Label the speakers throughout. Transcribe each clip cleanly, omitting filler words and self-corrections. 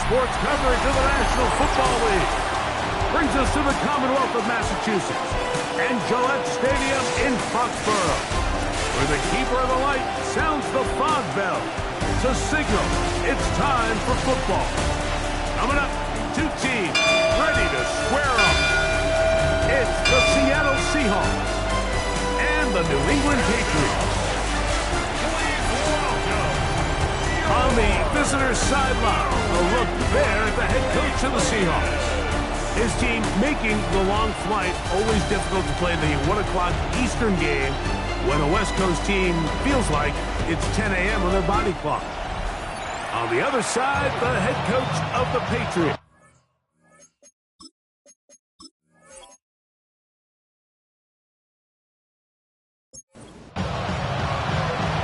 Speaker 1: sports coverage of the National Football League brings us to the Commonwealth of Massachusetts and Gillette Stadium in Foxborough, where the keeper of the light sounds the fog bell to signal it's time for football. Coming up, two teams ready to square up. It's the Seattle Seahawks and the New England Patriots. On the visitor's sideline, a look there at the head coach of the Seahawks. His team making the long flight, always difficult to play the 1 o'clock Eastern game when a West Coast team feels like it's 10 a.m. on their body clock. On the other side, the head coach of the Patriots.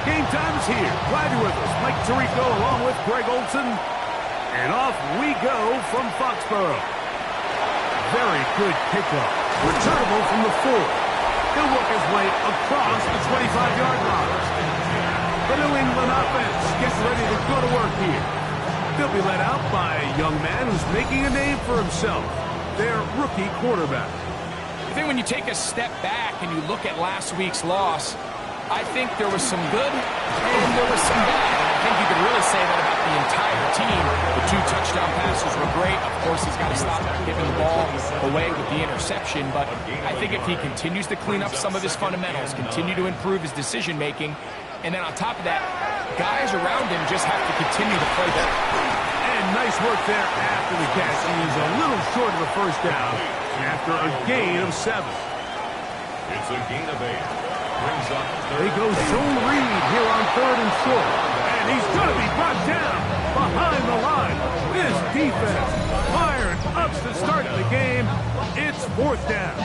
Speaker 1: Game time is here. Glad you're with us. Mike Tirico along with Greg Olson. And off we go from Foxborough. Very good kickoff. Returnable from the 4. He'll work his way across the 25-yard line. The New England offense gets ready to go to work here. They'll be led out by a young man who's making a name for himself, their rookie quarterback.
Speaker 2: I think when you take a step back and you look at last week's loss, I think there was some good and there was some bad. And I think you could really say that about the entire team. The 2 touchdown passes were great. Of course, he's got to stop giving the ball away with the interception. But I think if he continues to clean up some of his fundamentals, continue to improve his decision-making, and then on top of that, guys around him just have to continue to play better.
Speaker 1: And nice work there after the catch. He is a little short of the first down after a gain of 7.
Speaker 3: It's a gain of 8.
Speaker 1: They go zone read here on 3rd and short. And he's going to be brought down behind the line. This defense fired up to start the game. It's 4th down.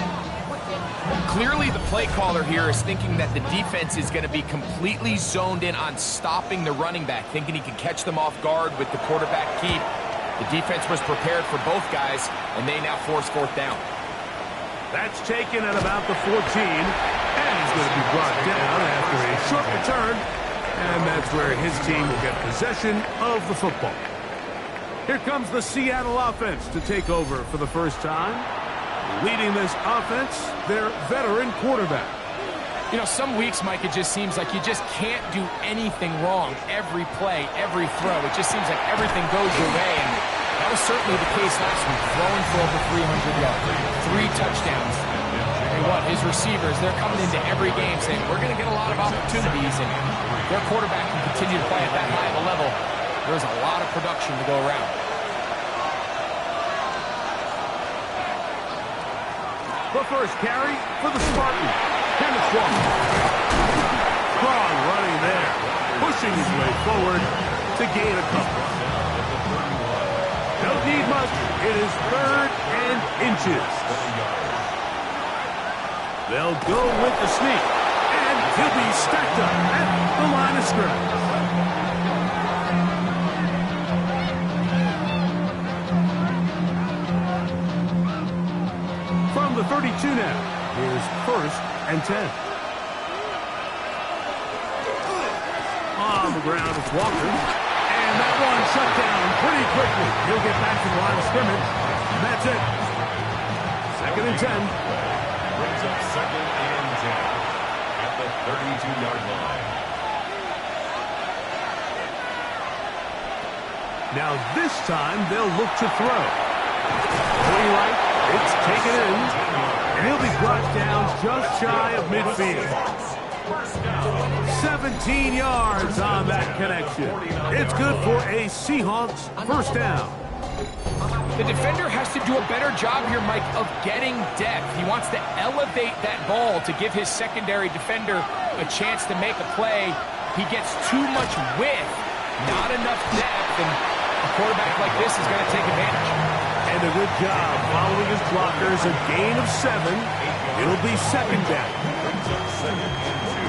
Speaker 2: Clearly the play caller here is thinking that the defense is going to be completely zoned in on stopping the running back, thinking he can catch them off guard with the quarterback keep. The defense was prepared for both guys, and they now force 4th down.
Speaker 1: That's taken at about the 14, and he's going to be brought down after a short return, and that's where his team will get possession of the football. Here comes the Seattle offense to take over for the first time. Leading this offense, their veteran quarterback.
Speaker 2: You know, some weeks, Mike, it just seems like you just can't do anything wrong. Every play, every throw, it just seems like everything goes your way, and that was certainly the case last week, throwing for over 300 yards, 3 touchdowns. And what, his receivers, they're coming into every game saying, we're going to get a lot of opportunities, and their quarterback can continue to play at that high of a level. There's a lot of production to go around.
Speaker 1: The first carry for the Spartans. Kenneth Walker. Strong running there, pushing his way forward to gain a couple. Don't need much. It is 3rd and inches. They'll go with the sneak, and he'll be stacked up at the line of scrimmage. From the 32 now, here's 1st and 10. On the ground, it's Walker. And that one shut down pretty quickly. He'll get back to the line of scrimmage. And that's it. 2nd and 10.
Speaker 3: Brings up 2nd and 10 at the 32-yard line.
Speaker 1: Now this time they'll look to throw. Going right, it's taken in. And he'll be brought down just shy of midfield. 17 yards on that connection. It's good for a Seahawks 1st down.
Speaker 2: The defender has to do a better job here, Mike, of getting depth. He wants to elevate that ball to give his secondary defender a chance to make a play. He gets too much width, not enough depth, and a quarterback like this is going to take advantage.
Speaker 1: And a good job following his blockers. A gain of 7. It'll be 2nd down.
Speaker 3: Brings up 2nd and 2.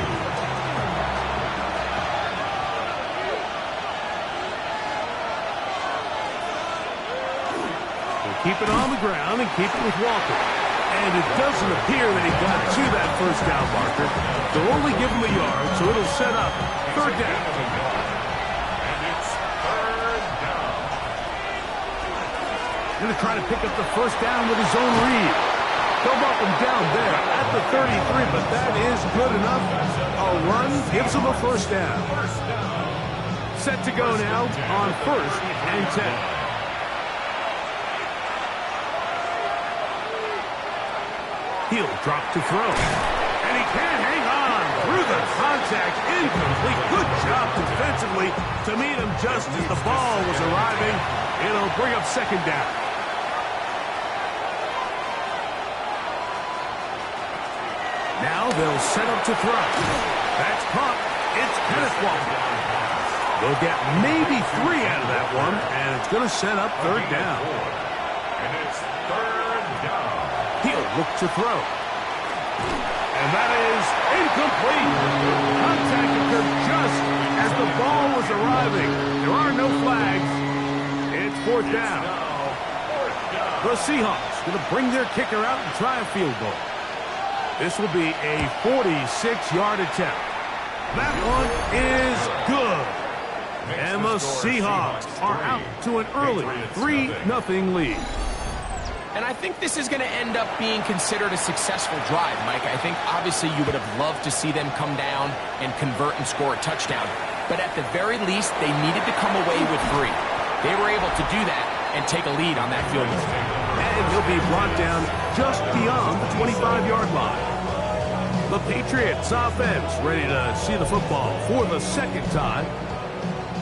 Speaker 1: Keep it on the ground and keep it with Walker. And it doesn't appear that he got to that 1st down marker. They'll only give him a yard, so it'll set up 3rd down.
Speaker 3: And it's 3rd down.
Speaker 1: going to try to pick up the first down with his own read. They'll mark him down there at the 33, but that is good enough. A run gives him a first down. Set to go now on 1st and 10. He'll drop to throw. And he can't hang on through the contact. Incomplete. Good job defensively to meet him just as the ball was arriving. It'll bring up second down. Now they'll set up to throw. That's caught. It's Kenneth Walker. They'll get maybe 3 out of that one, and it's going to set up third down.
Speaker 3: And it's third down.
Speaker 1: He'll look to throw. And that is incomplete. Contact occurred just as the ball was arriving. There are no flags. It's fourth down. The Seahawks going to bring their kicker out and try a field goal. This will be a 46-yard attempt. That one is good. And the Seahawks are out to an early 3-0 lead.
Speaker 2: And I think this is going to end up being considered a successful drive, Mike. I think obviously you would have loved to see them come down and convert and score a touchdown. But at the very least, they needed to come away with 3. They were able to do that and take a lead on that field goal.
Speaker 1: And he'll be brought down just beyond the 25-yard line. The Patriots offense ready to see the football for the second time.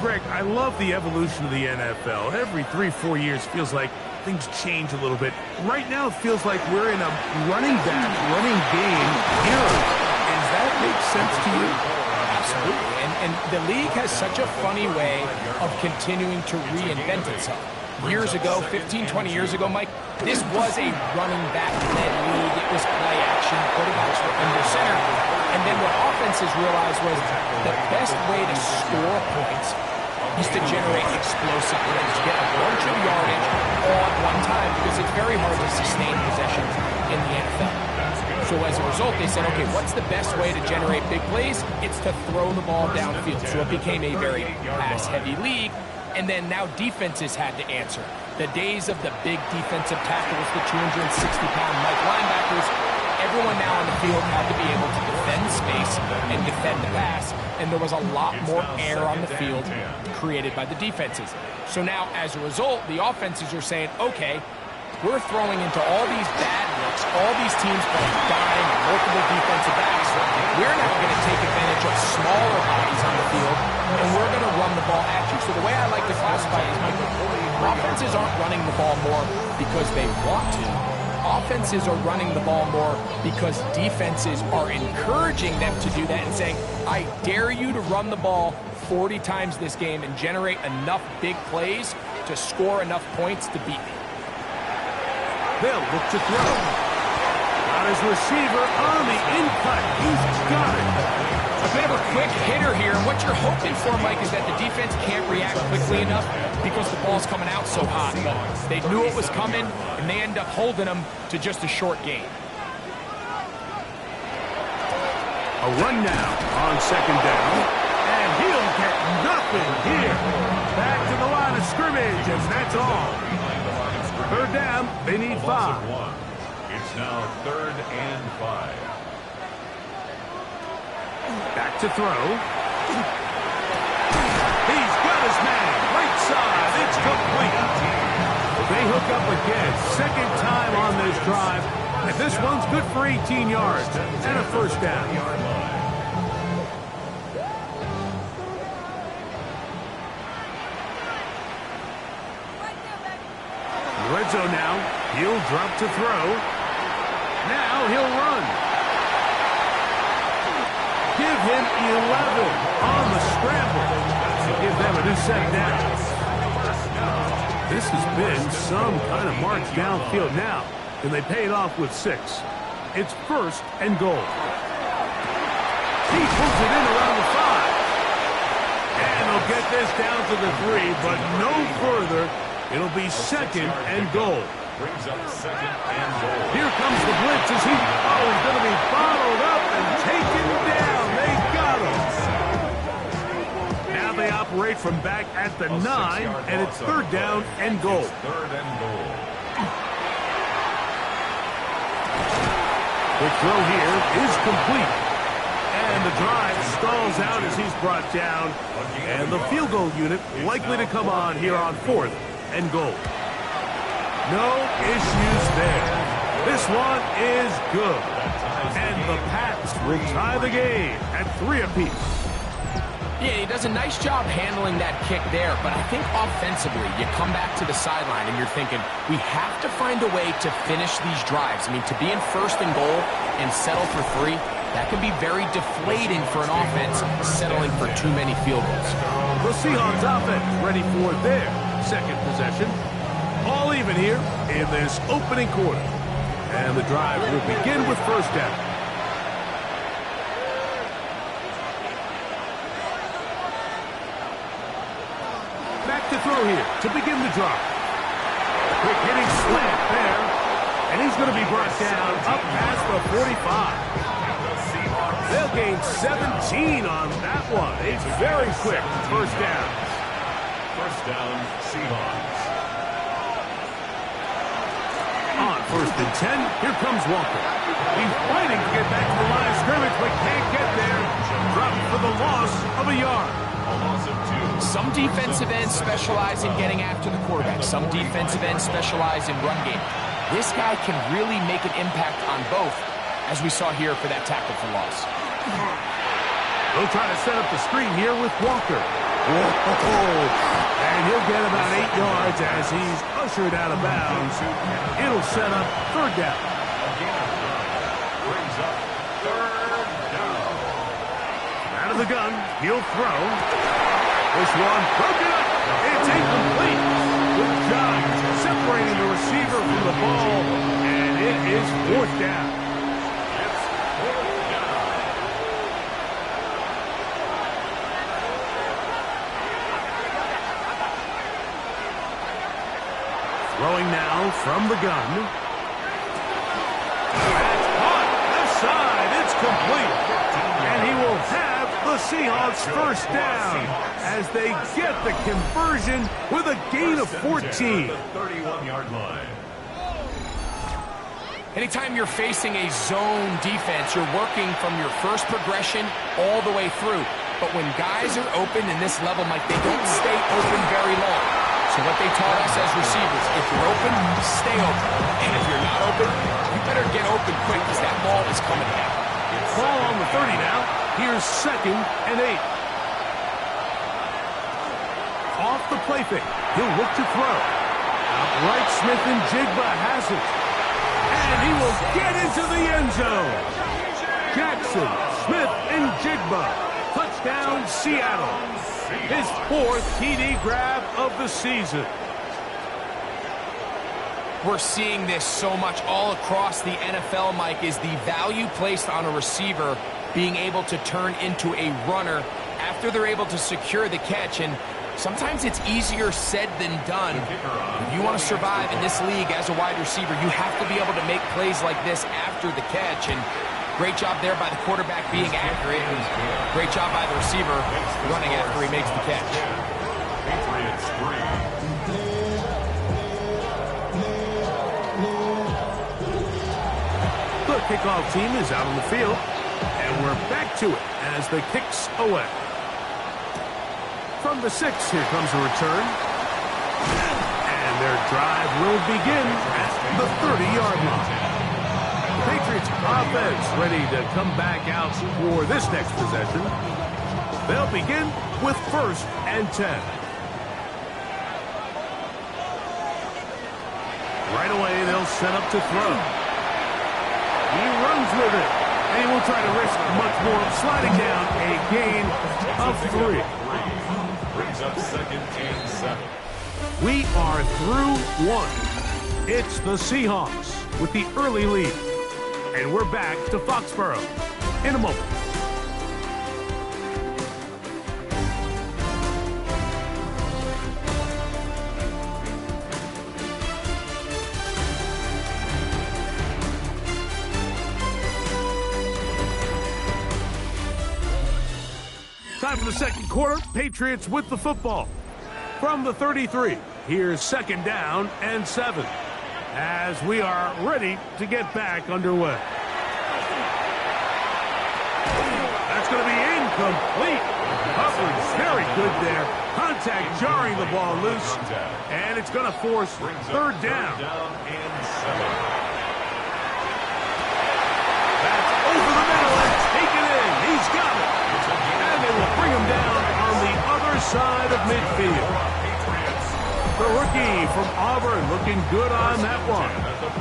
Speaker 1: Greg, I love the evolution of the NFL. Every 3-4 years feels like things change a little bit. Right now it feels like we're in a running back, running game era. Does that make sense to you?
Speaker 2: Absolutely. And the league has such a funny way of continuing to reinvent itself. Years ago, 15, 20 years ago, Mike, this was a running back-led league. It was play action. Quarterbacks were under center. And then what offenses realized was the best way to score points is to generate explosive plays, to get a bunch of yardage all at one time, because it's very hard to sustain possessions in the NFL. So as a result, they said, okay, what's the best way to generate big plays? It's to throw the ball downfield. So it became a very pass-heavy league. And then now defenses had to answer. The days of the big defensive tackles, the 260-pound Mike linebackers, everyone now on the field had to be able to defend space and defend the pass. And there was a lot more air on the field created by the defenses. So now, as a result, the offenses are saying, okay, we're throwing into all these bad looks, all these teams playing dime, multiple defensive backs. We're now going to take advantage of smaller bodies on the field, and we're going to run the ball at you. So the way I like to classify it is, Michael, offenses aren't running the ball more because they want to. Offenses are running the ball more because defenses are encouraging them to do that and saying, I dare you to run the ball 40 times this game and generate enough big plays to score enough points to beat me.
Speaker 1: They'll look to throw. Got his receiver on the in-cut. He's got it.
Speaker 2: A bit of a quick hitter here. What you're hoping for, Mike, is that the defense can't react quickly enough because the ball's coming out so hot. But they knew it was coming, and they end up holding them to just a short gain.
Speaker 1: A run now on second down. And he'll get nothing here. Back to the line of scrimmage, and that's all. Third down, they need 5.
Speaker 3: It's now 3rd and 5.
Speaker 1: Back to throw. He's got his man. Right side. It's complete. They hook up again. Second time on this drive. And this one's good for 18 yards and a first down. Red zone now. He'll drop to throw. Now he'll run. Give him 11 on the scramble. Give them a new set down. This has been some kind of march downfield now, and they pay it off with 6. It's 1st and goal. He pulls it in around the 5. And they'll get this down to the 3, but no further. It'll be 2nd and goal.
Speaker 3: Brings up 2nd and goal.
Speaker 1: Here comes the blitz as he's going to be bottled up and taken down. They got him. Now they operate from back at the 9, and it's 3rd down and goal.
Speaker 3: 3rd and goal.
Speaker 1: The throw here is complete. And the drive stalls out as he's brought down. And the field goal unit likely to come on here on 4th and goal. No issues there. This one is good. And the Pats will tie the game at 3 apiece.
Speaker 2: Yeah, he does a nice job handling that kick there, but I think offensively, you come back to the sideline and you're thinking, we have to find a way to finish these drives. I mean, to be in 1st and goal and settle for 3, that can be very deflating for an offense settling for too many field goals.
Speaker 1: The Seahawks offense ready for their 2nd possession. All even here in this opening quarter. And the drive will begin with 1st down. To throw here to begin the drive. Quick hitting slant there. And he's going to be brought down up past the 45. They'll gain 17 on that one. It's very quick 1st down.
Speaker 3: 1st down, Seahawks.
Speaker 1: On 1st and 10, here comes Walker. He's fighting to get back to the line of scrimmage, but can't get there. Dropped for the loss of a yard.
Speaker 3: A loss of 2.
Speaker 2: Some defensive ends specialize in getting after the quarterback. Some defensive ends specialize in run game. This guy can really make an impact on both, as we saw here for that tackle for loss.
Speaker 1: They'll try to set up the screen here with Walker. Whoa. And he'll get about 8 yards as he's ushered out of bounds. It'll set up 3rd down.
Speaker 3: Again, brings up 3rd down.
Speaker 1: Out of the gun, he'll throw. This one broken up. It's incomplete. Good job separating the receiver from the ball, and it is 4th down.
Speaker 3: It's 4th down.
Speaker 1: Throwing now from the gun. That's caught. Left side. It's complete. And he will have the Seahawks 1st down as they get the conversion with a gain of 14.
Speaker 3: The 31-yard line.
Speaker 2: Anytime you're facing a zone defense, you're working from your first progression all the way through. But when guys are open in this level, Mike, they don't stay open very long. So what they taught us as receivers, if you're open, stay open. And if you're not open, you better get open quick because that ball is coming down.
Speaker 1: Ball on the 30 now. Here's 2nd and 8. Off the play fake. He'll look to throw. Outright Smith and Jigba has it. And he will get into the end zone. Jackson, Smith, and Jigba. Touchdown, Seattle. His 4th TD grab of the season.
Speaker 2: We're seeing this so much all across the NFL, Mike, is the value placed on a receiver being able to turn into a runner after they're able to secure the catch. And sometimes it's easier said than done. If you want to survive in this league as a wide receiver, you have to be able to make plays like this after the catch. And great job there by the quarterback being accurate. And great job by the receiver running after he makes the catch.
Speaker 3: Patriots 3.
Speaker 1: The kickoff team is out on the field, and we're back to it as the kick's away. From the 6, here comes a return. And their drive will begin at the 30-yard line. Patriots offense ready to come back out for this next possession. They'll begin with 1st and 10. Right away, they'll set up to throw. He runs with it, and he will try to risk much more, sliding down a gain of 3.
Speaker 3: Brings up 2nd and 7.
Speaker 1: We are through 1. It's the Seahawks with the early lead, and we're back to Foxborough in a moment. Time for the 2nd quarter. Patriots with the football. From the 33, here's 2nd down and 7. As we are ready to get back underway. Complete coverage. Very good there. Contact jarring the ball loose. And it's going to force third down.
Speaker 3: And 7.
Speaker 1: That's over the middle and taken in. He's got it. And they will bring him down on the other side of midfield. The rookie from Auburn looking good on that one.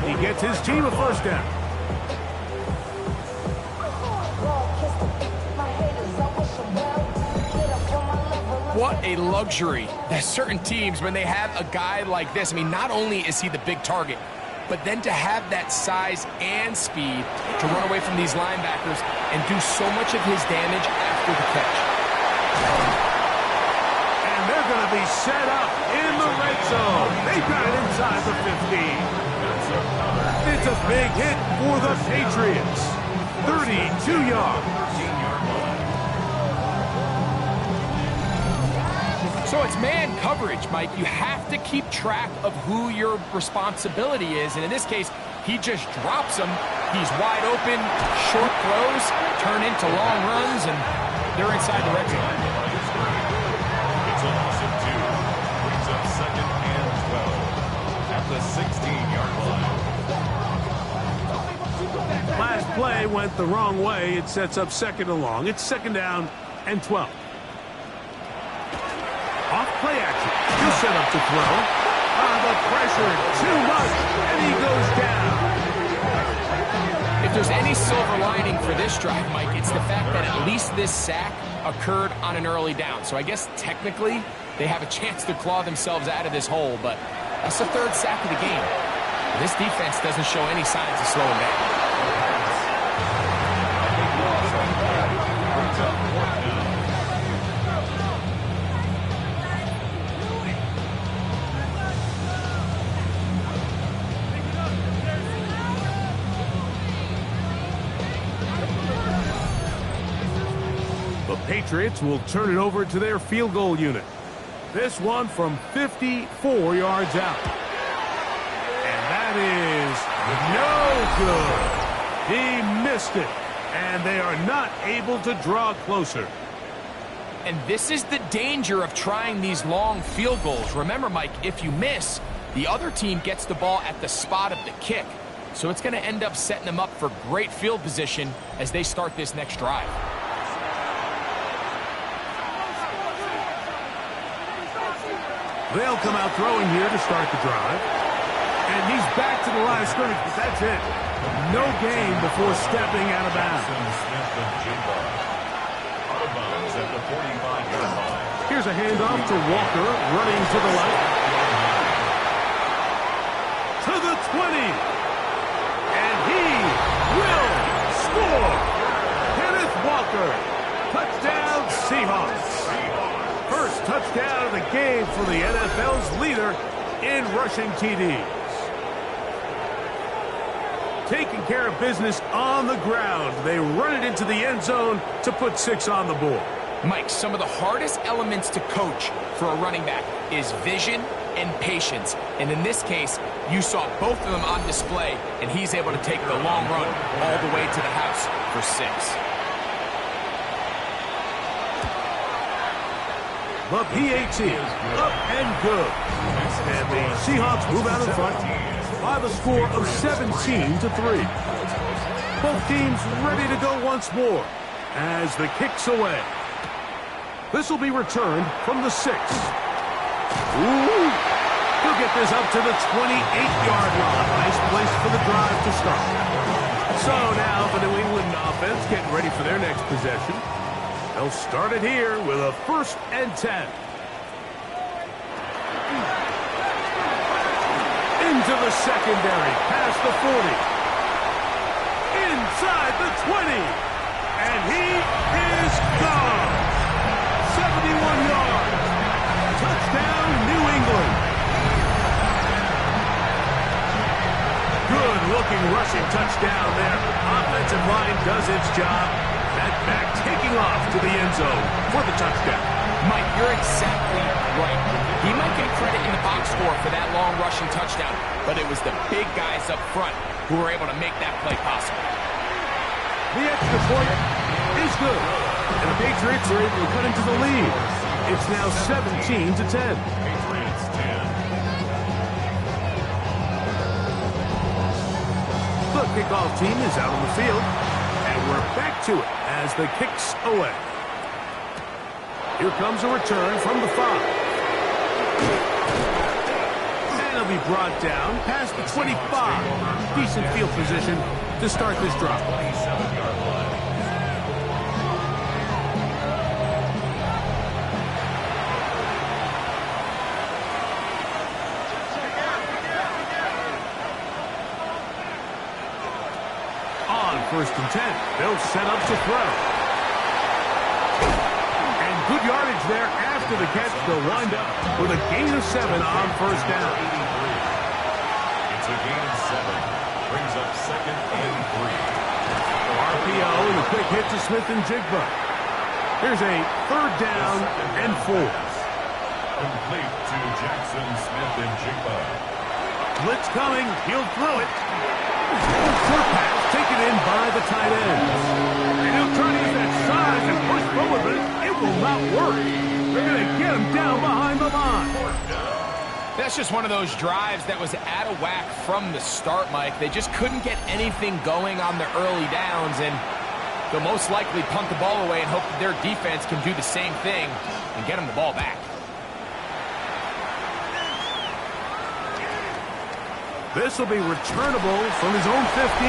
Speaker 1: He gets his team a first down.
Speaker 2: What a luxury that certain teams, when they have a guy like this, I mean, not only is he the big target, but then to have that size and speed to run away from these linebackers and do so much of his damage after the catch.
Speaker 1: And they're going to be set up in the red zone. They've got it inside the 15. It's a big hit for the Patriots. 32 yards.
Speaker 2: So it's man coverage, Mike. You have to keep track of who your responsibility is. And in this case, he just drops him. He's wide open. Short throws turn into long runs, and they're inside the red zone.
Speaker 3: It's a loss of 2. Brings up second and 12 at the 16-yard line.
Speaker 1: Last play went the wrong way. It sets up second and long. It's second down and 12. Off play action. He'll set up to throw. The pressure too much, and he goes down.
Speaker 2: If there's any silver lining for this drive, Mike, it's the fact that at least this sack occurred on an early down. So I guess technically they have a chance to claw themselves out of this hole, but that's the third sack of the game. This defense doesn't show any signs of slowing down.
Speaker 1: Patriots will turn it over to their field goal unit. This one from 54 yards out. And that is no good. He missed it. And they are not able to draw closer.
Speaker 2: And this is the danger of trying these long field goals. Remember, Mike, if you miss, the other team gets the ball at the spot of the kick. So it's going to end up setting them up for great field position as they start this next drive.
Speaker 1: They'll come out throwing here to start the drive. And he's back to the line of scrimmage, but that's it. No gain before stepping out of bounds. Here's a handoff to Walker, running to the left. To the 20. And he will score. Kenneth Walker. Touchdown, Seahawks. First touchdown of the game for the NFL's leader in rushing TDs. Taking care of business on the ground. They run it into the end zone to put 6 on the board.
Speaker 2: Mike, some of the hardest elements to coach for a running back is vision and patience. And in this case, you saw both of them on display, and he's able to take the long run all the way to the house for 6.
Speaker 1: The PAT is up and good. And the Seahawks move out in front by the score of 17-3. Both teams ready to go once more as the kick's away. This will be returned from the 6. Ooh. He'll get this up to the 28-yard line. Nice place for the drive to start. So now the New England offense getting ready for their next possession. They'll start it here with a 1st and 10. Into the secondary, past the 40. Inside the 20. And he is gone. 71 yards. Touchdown, New England. Good-looking rushing touchdown there. Offensive line does its job. That back taking off to the end zone for the touchdown.
Speaker 2: Mike, you're exactly right. He might get credit in the box score for that long rushing touchdown, but it was the big guys up front who were able to make that play possible.
Speaker 1: The extra point is good. And the Patriots are able to cut into the lead. It's now 17-10.
Speaker 3: Patriots 10.
Speaker 1: The kickoff team is out on the field, and we're back to it as the kicks away. Here comes a return from the 5. And he'll be brought down past the 25. Decent field position to start this drive.
Speaker 3: 27-yard line.
Speaker 1: On 1st and 10, they'll set up to throw. And good yardage there after the catch. They'll wind up with a gain of 7 on 1st down.
Speaker 3: It's a gain of 7. Brings up 2nd and 3.
Speaker 1: RPO and a quick hit to Smith and Jigba. Here's a 3rd down and 4.
Speaker 3: Complete to Jackson, Smith, and Jigba.
Speaker 1: Blitz coming. He'll throw it. Short pass taken in by the tight end. And he'll try to use that size and push forward, but it will not work. They're going to get him down behind the line.
Speaker 2: That's just one of those drives that was out of whack from the start, Mike. They just couldn't get anything going on the early downs, and they'll most likely punt the ball away and hope that their defense can do the same thing and get them the ball back.
Speaker 1: This will be returnable from his own 15.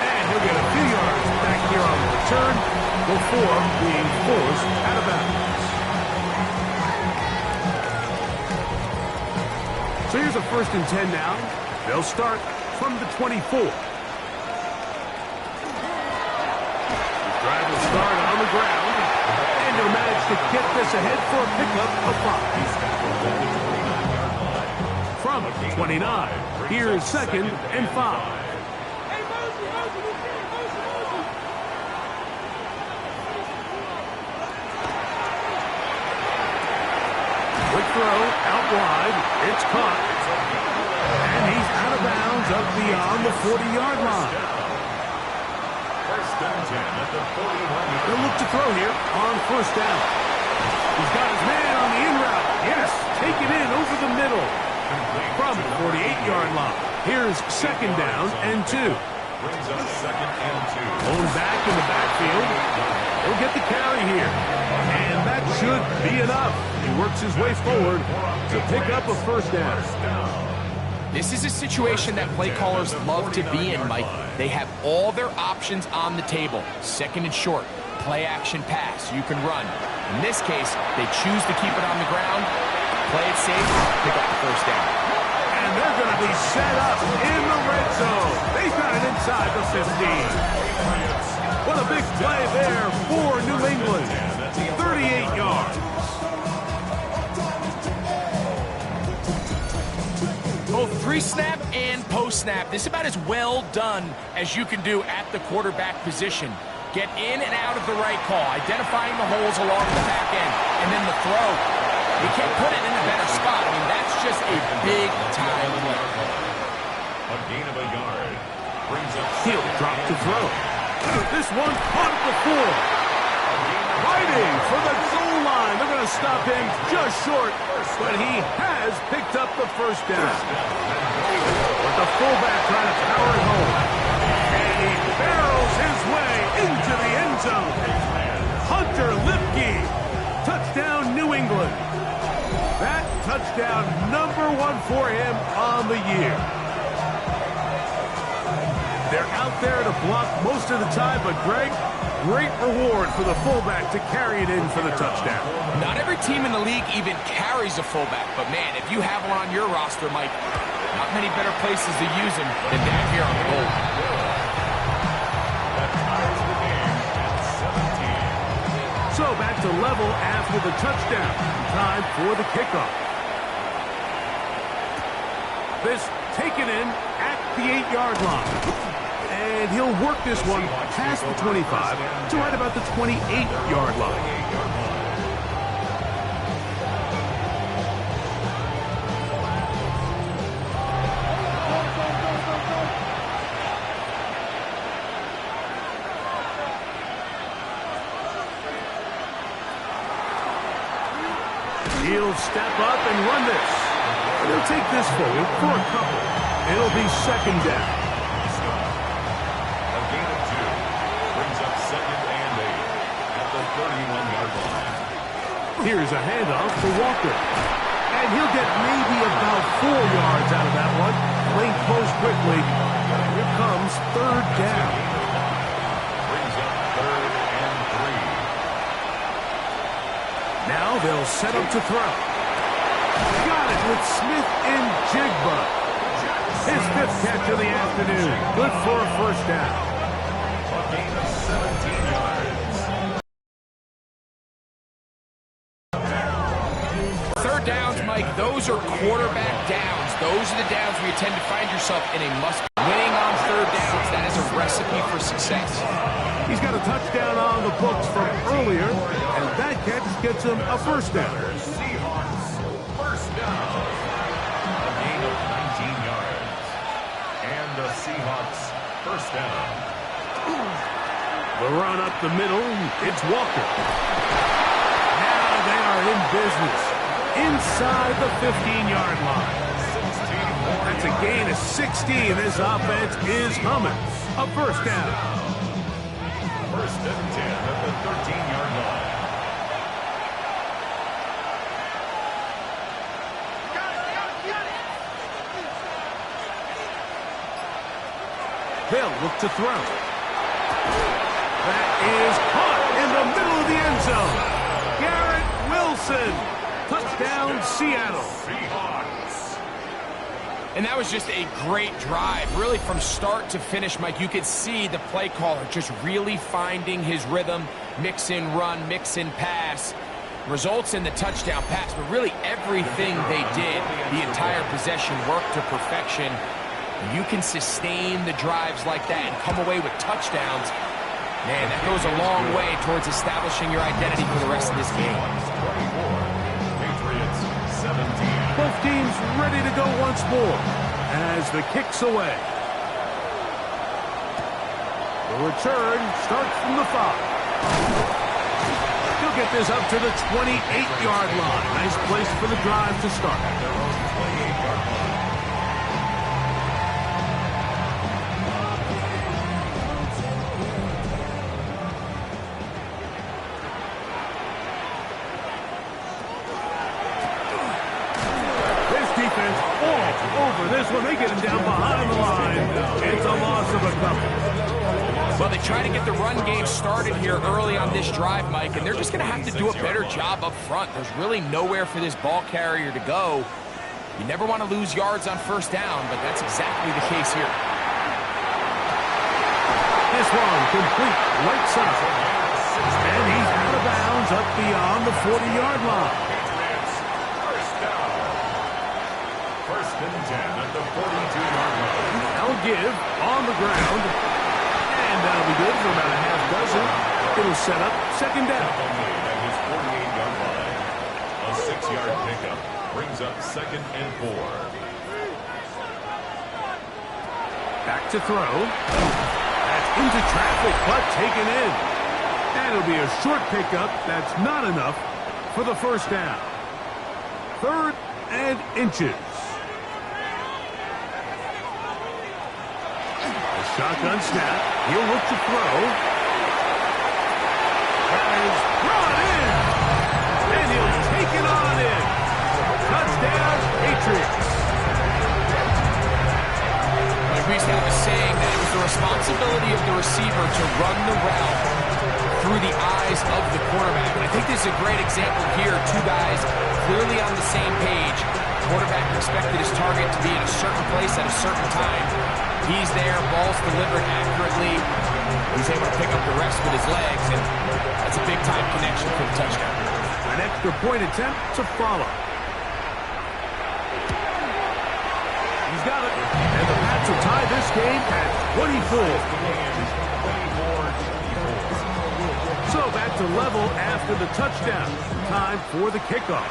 Speaker 1: And he'll get a few yards back here on the return before being forced out of bounds. So here's a 1st and 10 now. They'll start from the 24. The drive will start on the ground. And he'll manage to get this ahead for a pickup of 5. From 29. Here's 2nd and 5. Quick throw out wide. It's caught. And he's out of bounds up beyond the 40-yard line.
Speaker 3: 1st and 10 at the 41.
Speaker 1: They'll look to throw here on 1st down. He's got his man on the in route. Yes, take it in over the middle. From the 48-yard line. Here's 2nd down and 2.
Speaker 3: Brings up 2nd and 2.
Speaker 1: Going back in the backfield. He'll get the carry here. And that should be enough. He works his way forward to pick up a 1st down.
Speaker 2: This is a situation that play callers love to be in, Mike. They have all their options on the table. 2nd and short, play action pass, you can run. In this case, they choose to keep it on the ground, play it safe, pick up the 1st down.
Speaker 1: And they're going to be set up in the red zone. They've got it inside the 15. What a big play there for New England. 38 yards.
Speaker 2: Both pre-snap and post-snap, this is about as well done as you can do at the quarterback position. Get in and out of the right call, identifying the holes along the back end, and then the throw. You can't put it in a better spot. I mean, that's just a big-time play.
Speaker 3: A gain of a yard. Brings up
Speaker 1: He'll drop to throw. This one caught at the 4. Fighting for the goal line. They're going to stop him just short, but he has picked up the 1st down. With the fullback trying to power it home. And he barrels his way into the end zone. Hunter Lipke. Touchdown, New England. That touchdown number 1 for him on the year. They're out there to block most of the time, but Greg, great reward for the fullback to carry it in for the touchdown.
Speaker 2: Not every team in the league even carries a fullback, but man, if you have one on your roster, Mike, not many better places to use him than down here on the goal line.
Speaker 1: So back to level after the touchdown. Time for the kickoff. This taken in at the 8-yard line. And he'll work this one past the 25 to right about the 28-yard line. He'll step up and run this. He'll take this forward for a couple. It'll be second down.
Speaker 3: A gain of 2 brings up second and 8 at the 31-yard line.
Speaker 1: Here's a handoff to Walker. And he'll get maybe about 4 yards out of that one. Lane close quickly. Here comes third down.
Speaker 3: Brings up third and 3.
Speaker 1: Now they'll set up to throw. Got it with Smith and Jigba. His 5th catch of the afternoon. Good for a first down.
Speaker 3: A gain of 17 yards.
Speaker 2: Third downs, Mike, those are quarterback downs. Those are the downs where you tend to find yourself in a must. Winning on third downs, that is a recipe for success.
Speaker 1: He's got a touchdown on the books from earlier, and that catch gets him a first down.
Speaker 3: Seahawks, first down. A gain of 19 yards. And the Seahawks, first down.
Speaker 1: The run up the middle, it's Walker. Now they are in business. Inside the 15-yard line. That's a gain of 16. This offense is humming. A first down.
Speaker 3: First and 10 at the 13-yard line.
Speaker 1: They'll look to throw. That is caught in the middle of the end zone. Garrett Wilson. Touchdown, Seattle.
Speaker 2: And that was just a great drive. Really, from start to finish, Mike, you could see the play caller just really finding his rhythm, mix in run, mix in pass. Results in the touchdown pass, but really everything they did, the entire possession worked to perfection. You can sustain the drives like that and come away with touchdowns. Man, that goes a long way towards establishing your identity for the rest of this game.
Speaker 3: Patriots 17.
Speaker 1: Both teams ready to go once more as the kick's away. The return starts from the 5. He'll get this up to the 28-yard line. Nice place for the drive to start.
Speaker 3: Their own 28-yard line.
Speaker 1: This one, they get him down behind the line. It's a loss of a couple.
Speaker 2: Well, they try to get the run game started here early on this drive, Mike, and they're just going to have to do a better job up front. There's really nowhere for this ball carrier to go. You never want to lose yards on first down, but that's exactly the case here.
Speaker 1: This one complete right side. And he's out of bounds up beyond the 40-yard line.
Speaker 3: First and 10 at the 42-yard line.
Speaker 1: Now give on the ground. And that'll be good for about a half dozen. It'll set up second down.
Speaker 3: At his 48-yard line. A 6-yard pickup brings up second and 4.
Speaker 1: Back to throw. That's into traffic, but taken in. And it'll be a short pickup. That's not enough for the first down. 3rd and inches. Shotgun snap. He'll look to throw. That is brought in. And he'll take it on in. Touchdown, Patriots.
Speaker 2: Like we used to have a saying that it was the responsibility of the receiver to run the route through the eyes of the quarterback. And I think this is a great example here. Two guys clearly on the same page. Quarterback expected his target to be in a certain place at a certain time. He's there, ball's delivered accurately. He's able to pick up the rest with his legs, and that's a big-time connection for the touchdown.
Speaker 1: An extra point attempt to follow. He's got it. And the Pats will tie this game at 24. So back to level after the touchdown. Time for the kickoff.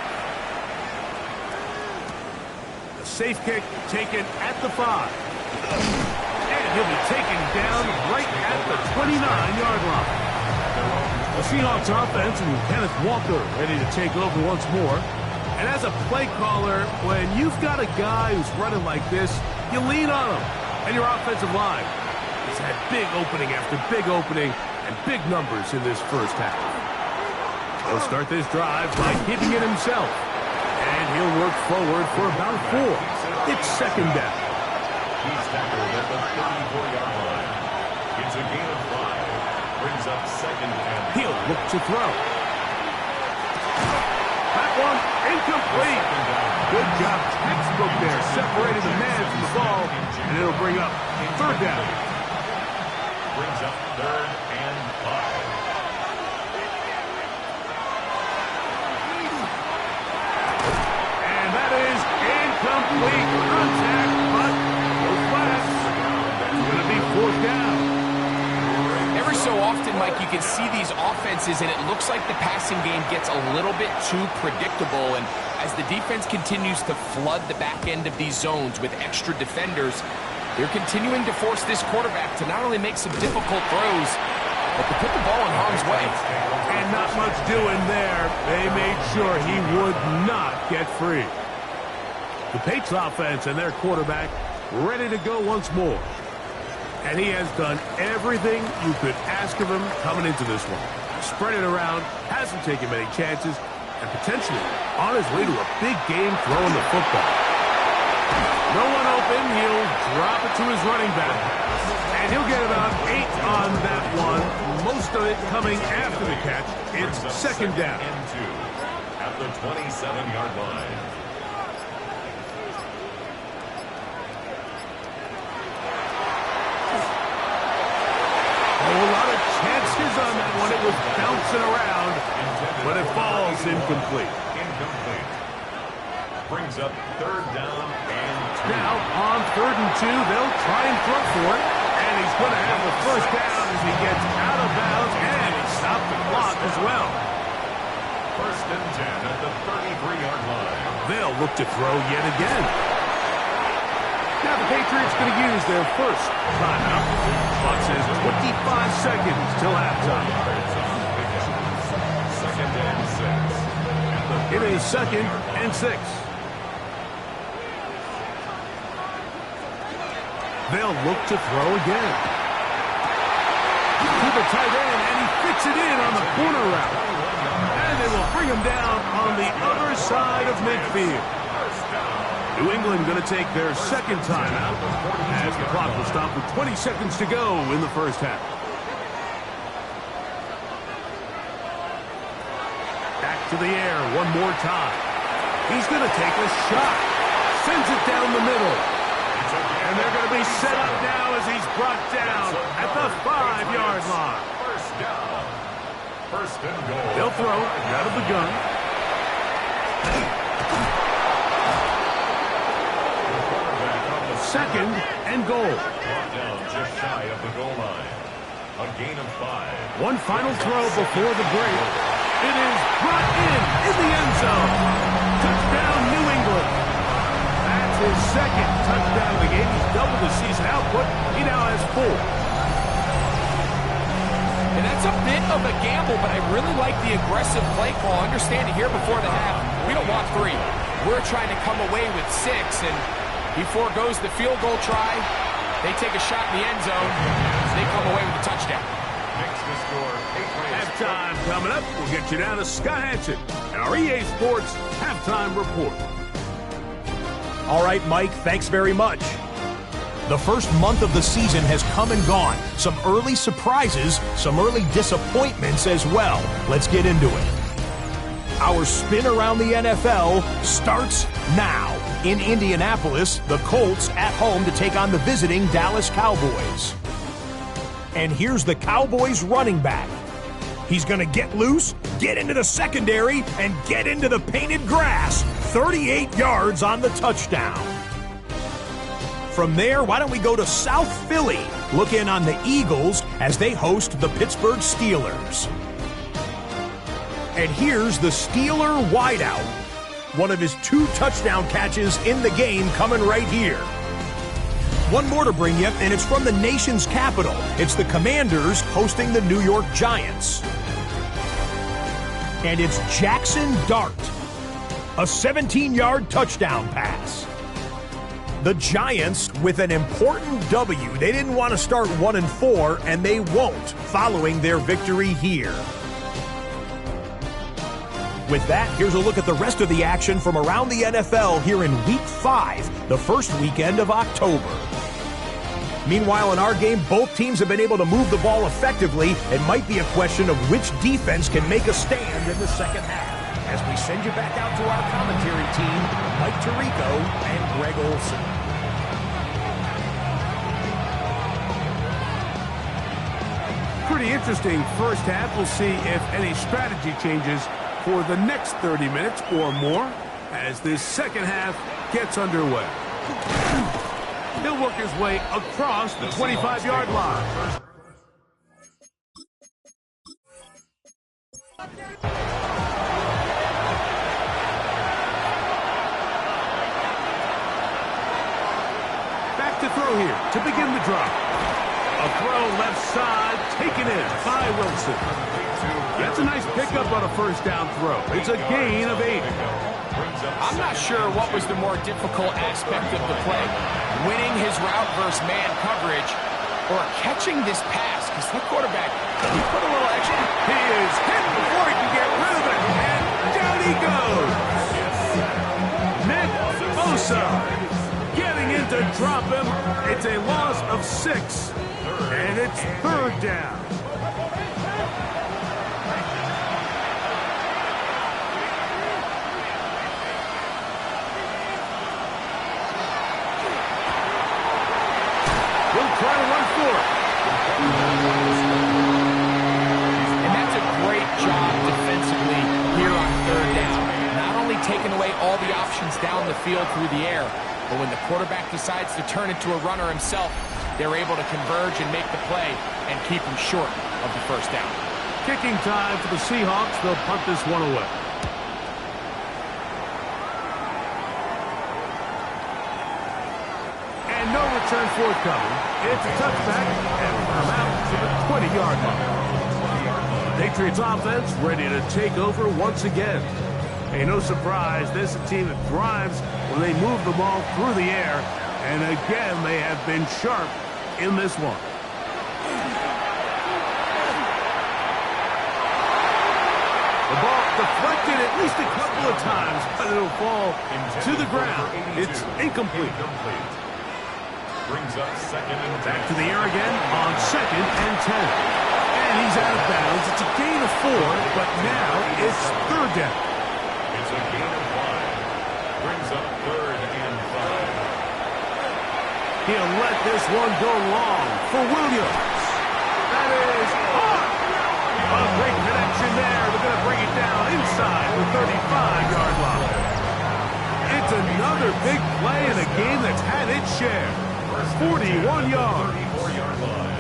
Speaker 1: The safe kick taken at the 5. And he'll be taken down right at the 29-yard line. The Seahawks offense and Kenneth Walker ready to take over once more. And as a play caller, when you've got a guy who's running like this, you lean on him. And your offensive line has had big opening after big opening and big numbers in this first half. He'll start this drive by keeping it himself. And he'll work forward for about 4. It's second down.
Speaker 3: He's tackled at the 34-yard line. It's a gain of 5. Brings up second and
Speaker 1: He'll look to throw. That one incomplete. Good job, textbook there, separating the man from the ball, and it'll bring up third down.
Speaker 3: Brings up third and 5.
Speaker 1: And that is incomplete contact, but no flags. It's going to be fourth down.
Speaker 2: Every so often, Mike, you can see these offenses, and it looks like the passing game gets a little bit too predictable. And as the defense continues to flood the back end of these zones with extra defenders, they're continuing to force this quarterback to not only make some difficult throws, but to put the ball in harm's way.
Speaker 1: And not much doing there. They made sure he would not get free. The Patriots offense and their quarterback ready to go once more. And he has done everything you could ask of him coming into this one. Spread it around, hasn't taken many chances, and potentially on his way to a big game throwing the football. No one open, he'll drop it to his running back. And he'll get about 8 on that one. Most of it coming after the catch. It's second down.
Speaker 3: And 2 at the 27-yard line.
Speaker 1: A lot of chances on that one. It was bouncing around, but it falls incomplete.
Speaker 3: Brings up third down and 2.
Speaker 1: Now, on 3rd and 2, they'll try and throw for it. And he's going to have the first down as he gets out of bounds. And he stopped the clock as well.
Speaker 3: First and 10 at the 33-yard line.
Speaker 1: They'll look to throw yet again. Now the Patriots going to use their first timeout. Clock says 25 seconds till halftime.
Speaker 3: Second and 6.
Speaker 1: It is second and 6. They'll look to throw again. To the tight end, and he fits it in on the corner route. And they will bring him down on the other side of midfield. New England going to take their second timeout as the clock will stop with 20 seconds to go in the first half. Back to the air one more time. He's going to take a shot. Sends it down the middle. And they're going to be set up now as he's brought down at the 5-yard line.
Speaker 3: First down. First and goal.
Speaker 1: They'll throw out of the gun. Second and goal.
Speaker 3: Brought down just shy of the goal line. A gain of 5.
Speaker 1: One final throw before the break. It is brought in the end zone. Touchdown, New England. That's his second touchdown of the game. He's doubled the season output. He now has 4.
Speaker 2: And that's a bit of a gamble, but I really like the aggressive play call. Understand it here before the half. We don't want 3. We're trying to come away with 6, and he foregoes the field goal try. They take a shot in the end zone. They come away with a touchdown.
Speaker 3: Makes the score Patriots.
Speaker 1: Halftime coming up. We'll get you down to Scott Hansen and our EA Sports Halftime Report.
Speaker 4: All right, Mike, thanks very much. The first month of the season has come and gone. Some early surprises, some early disappointments as well. Let's get into it. Our spin around the NFL starts now. In Indianapolis, the Colts at home to take on the visiting Dallas Cowboys. And here's the Cowboys running back. He's going to get loose, get into the secondary, and get into the painted grass. 38 yards on the touchdown. From there, why don't we go to South Philly? Look in on the Eagles as they host the Pittsburgh Steelers. And here's the Steeler wideout. One of his 2 touchdown catches in the game coming right here. One more to bring you, and it's from the nation's capital. It's the Commanders hosting the New York Giants. And it's Jackson Dart. a 17-yard touchdown pass. The Giants with an important W. They didn't want to start 1-4, and they won't following their victory here. With that, here's a look at the rest of the action from around the NFL here in Week 5, the first weekend of October. Meanwhile, in our game, both teams have been able to move the ball effectively. It might be a question of which defense can make a stand in the second half. As we send you back out to our commentary team, Mike Tirico and Greg Olson.
Speaker 1: Pretty interesting first half. We'll see if any strategy changes for the next 30 minutes or more as this second half gets underway. He'll work his way across the 25-yard line. Back to throw here to begin the drive. A throw left side, taken in by Wilson. That's a nice pickup on a first down throw. It's a gain of 8.
Speaker 2: I'm not sure what was the more difficult aspect of the play, winning his route versus man coverage, or catching this pass, because that quarterback, he put a little extra.
Speaker 1: He is hit before he can get rid of it, and down he goes. Nick Bosa getting in to drop him. It's a loss of 6, and it's third down. Try to run for it.
Speaker 2: And that's a great job defensively here on third down. Not only taking away all the options down the field through the air, but when the quarterback decides to turn into a runner himself, they're able to converge and make the play and keep him short of the first down.
Speaker 1: Kicking time for the Seahawks. They'll punt this one away. No return forthcoming. It's a touchback, and we're out to the 20-yard line. Patriots offense ready to take over once again. Hey, no surprise, this is a team that thrives when they move the ball through the air, and again, they have been sharp in this one. The ball deflected at least a couple of times, but it'll fall to the ground. It's incomplete.
Speaker 3: Brings up second and 10.
Speaker 1: Back to the air again on 2nd and 10. And he's out of bounds. It's a gain of 4, but now it's third down.
Speaker 3: It's a gain of 5. Brings up 3rd and 5.
Speaker 1: He'll let this one go long for Williams. That is hard. A great connection there. They're going to bring it down inside the 35-yard line. It's another big play in a game that's had its share. 41 yards.
Speaker 3: 34-yard line.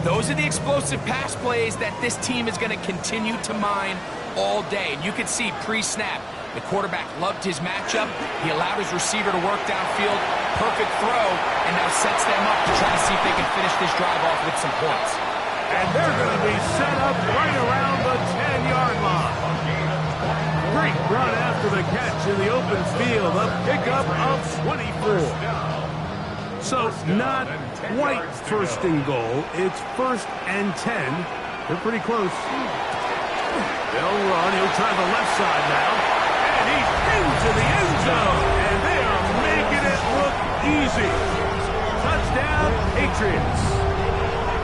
Speaker 2: Those are the explosive pass plays that this team is going to continue to mine all day. And you can see pre-snap, the quarterback loved his matchup. He allowed his receiver to work downfield. Perfect throw, and now sets them up to try to see if they can finish this drive off with some points.
Speaker 1: And they're going to be set up right around the 10-yard line. Great run after the catch in the open field. A pickup of 24. So not quite first and goal. It's 1st and 10. They're pretty close. They'll run. He'll try the left side now. And he's into the end zone. And they are making it look easy. Touchdown, Patriots.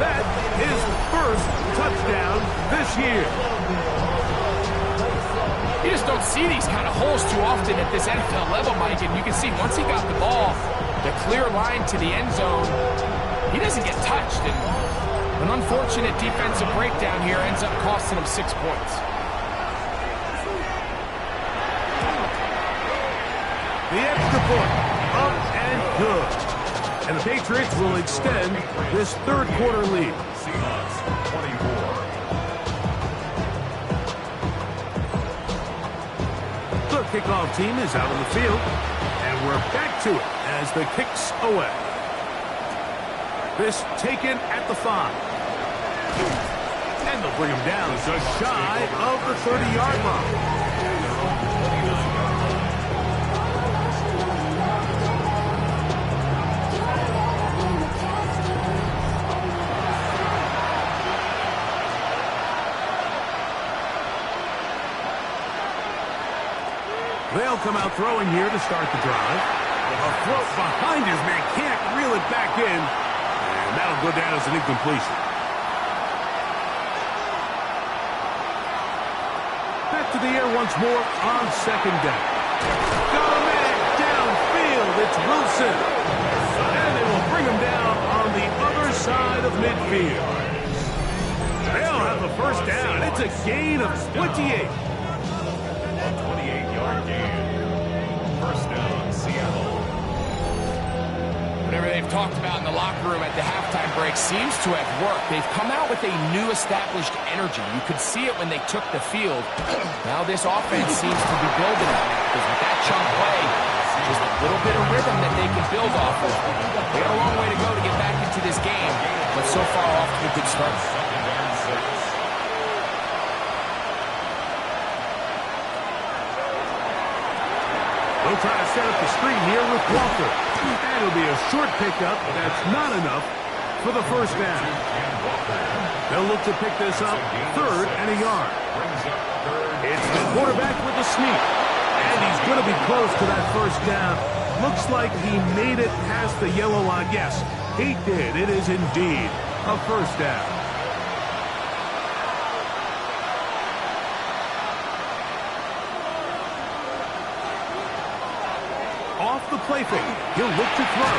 Speaker 1: That is first touchdown this year.
Speaker 2: You just don't see these kind of holes too often at this NFL level, Mike. And you can see once he got the ball, the clear line to the end zone, he doesn't get touched. And an unfortunate defensive breakdown here ends up costing him 6 points.
Speaker 1: The extra point, up and good. And the Patriots will extend this third quarter lead.
Speaker 3: Seahawks 24.
Speaker 1: The kickoff team is out on the field, and we're back to it as the kick's away. This taken at the 5. And they'll bring him down just shy of the 30-yard line. They'll come out throwing here to start the drive. A throw behind his man, can't reel it back in. And that'll go down as an incompletion. Back to the air once more on second down. Got a man downfield. It's Wilson. And they will bring him down on the other side of midfield. They'll have the first down. It's a gain of 28.
Speaker 3: 28-yard gain. First down, Seattle.
Speaker 2: Whatever they've talked about in the locker room at the halftime break seems to have worked. They've come out with a new established energy. You could see it when they took the field. Now this offense seems to be building on it, because with that chunk play, just a little bit of rhythm that they can build off of. They got a long way to go to get back into this game, but so far off to a good start.
Speaker 1: They'll try to set up the screen here with Walker. And it'll be a short pickup, but that's not enough for the first down. They'll look to pick this up, 3rd and a yard. It's the quarterback with the sneak. And he's going to be close to that first down. Looks like he made it past the yellow line. Yes, he did. It is indeed a first down. Off the play fake, he'll look to throw.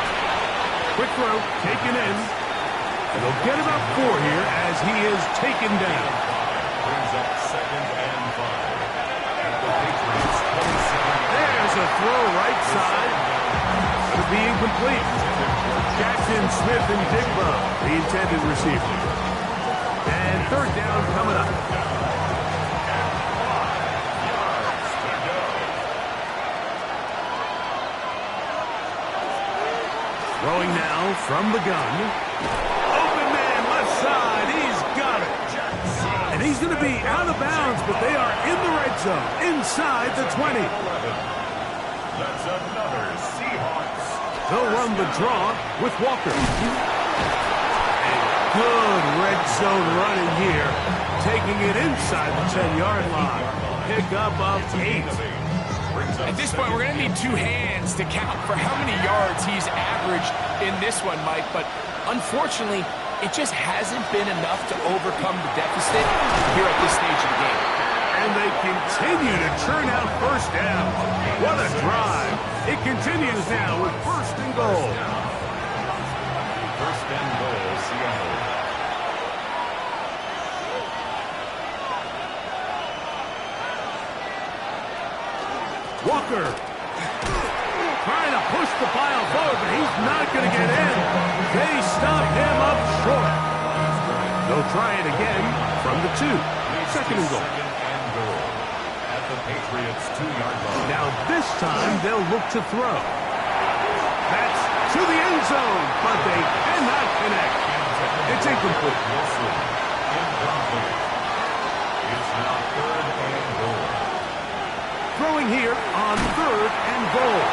Speaker 1: Quick throw, taken in. And they'll get about 4 here as he is taken down.
Speaker 3: Brings up 2nd and 5. At the Patriots 27.
Speaker 1: There's a throw right side. Going to be incomplete. Jackson, Smith, and Digba, the intended receiver. And 3rd down coming up. Throwing now from the gun. Open man, left side. He's got it. And he's going to be out of bounds, but they are in the red zone, inside the 20.
Speaker 3: That's another Seahawks.
Speaker 1: They'll run the draw with Walker. And good red zone running here, taking it inside the 10-yard line. Pick up of 8.
Speaker 2: At this point, we're going to need 2 hands to count for how many yards he's averaged in this one, Mike. But unfortunately, it just hasn't been enough to overcome the deficit here at this stage of the game.
Speaker 1: And they continue to churn out first down. What a drive. It continues now with 1st and goal.
Speaker 3: 1st and goal, Seattle.
Speaker 1: Walker trying to push the pile forward, but he's not going to get in. They stop him up short. They'll try it again from the 2. 2nd and goal.
Speaker 3: At the Patriots 2-yard line.
Speaker 1: Now this time they'll look to throw. That's to the end zone, but they cannot connect. It's incomplete.
Speaker 3: Incomplete. It's now 3rd and goal.
Speaker 1: Throwing here on 3rd and goal.